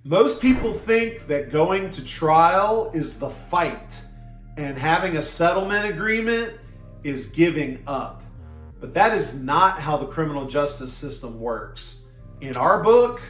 Most people think that going to trial is the fight and having a settlement agreement is giving up. But that is not how the criminal justice system works. In our book,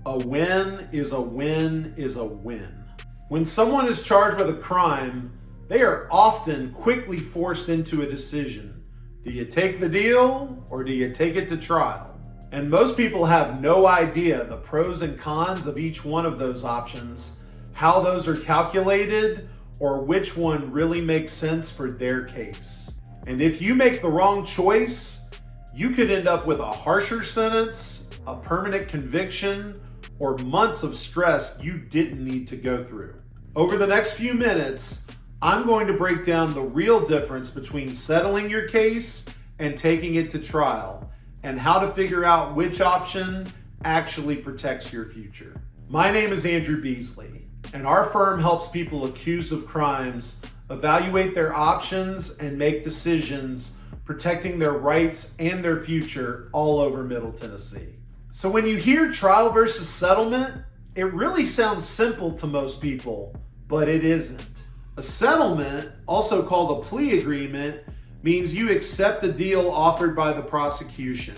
a win is a win is a win. When someone is charged with a crime, they are often quickly forced into a decision. Do you take the deal or do you take it to trial? And most people have no idea the pros and cons of each one of those options, how those are calculated, or which one really makes sense for their case. And if you make the wrong choice, you could end up with a harsher sentence, a permanent conviction, or months of stress you didn't need to go through. Over the next few minutes, I'm going to break down the real difference between settling your case and taking it to trial, and how to figure out which option actually protects your future. My name is Andrew Beasley, and our firm helps people accused of crimes evaluate their options and make decisions protecting their rights and their future all over Middle Tennessee. So when you hear trial versus settlement, it really sounds simple to most people, but it isn't. A settlement, also called a plea agreement, means you accept the deal offered by the prosecution.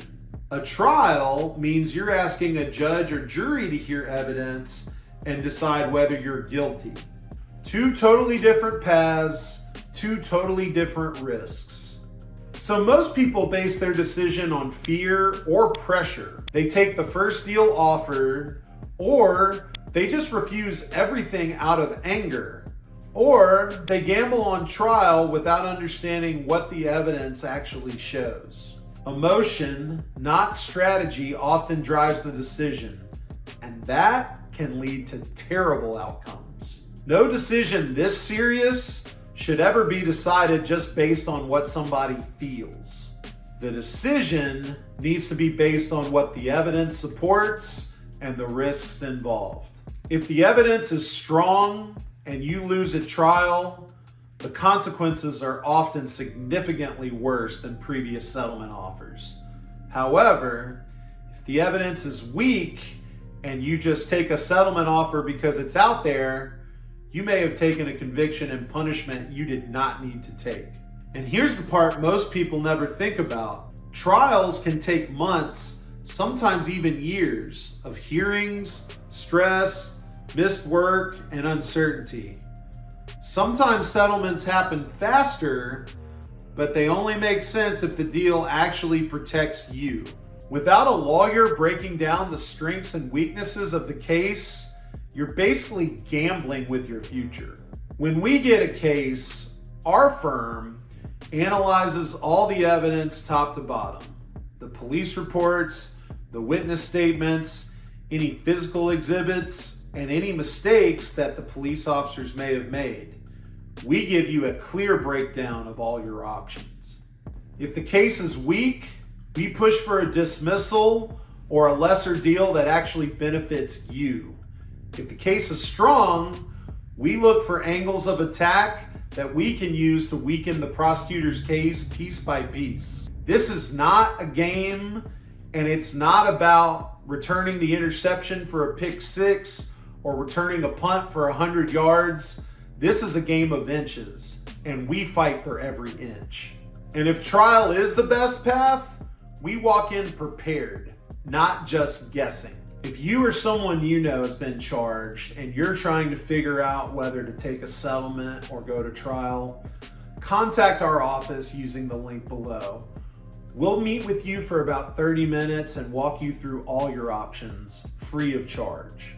A trial means you're asking a judge or jury to hear evidence and decide whether you're guilty. Two totally different paths, two totally different risks. So most people base their decision on fear or pressure. They take the first deal offered, or they just refuse everything out of anger. Or they gamble on trial without understanding what the evidence actually shows. Emotion, not strategy, often drives the decision, and that can lead to terrible outcomes. No decision this serious should ever be decided just based on what somebody feels. The decision needs to be based on what the evidence supports and the risks involved. If the evidence is strong, and you lose at trial, the consequences are often significantly worse than previous settlement offers. However, if the evidence is weak and you just take a settlement offer because it's out there, you may have taken a conviction and punishment you did not need to take. And here's the part most people never think about. Trials can take months, sometimes even years, of hearings, stress, missed work, and uncertainty. Sometimes settlements happen faster, but they only make sense if the deal actually protects you. Without a lawyer breaking down the strengths and weaknesses of the case, you're basically gambling with your future. When we get a case, our firm analyzes all the evidence top to bottom. The police reports, the witness statements, any physical exhibits, and any mistakes that the police officers may have made. We give you a clear breakdown of all your options. If the case is weak, we push for a dismissal or a lesser deal that actually benefits you. If the case is strong, we look for angles of attack that we can use to weaken the prosecutor's case piece by piece. This is not a game, and it's not about returning the interception for a pick six or returning a punt for 100 yards. This is a game of inches, and we fight for every inch. And if trial is the best path, we walk in prepared, not just guessing. If you or someone you know has been charged and you're trying to figure out whether to take a settlement or go to trial, contact our office using the link below. We'll meet with you for about 30 minutes and walk you through all your options free of charge.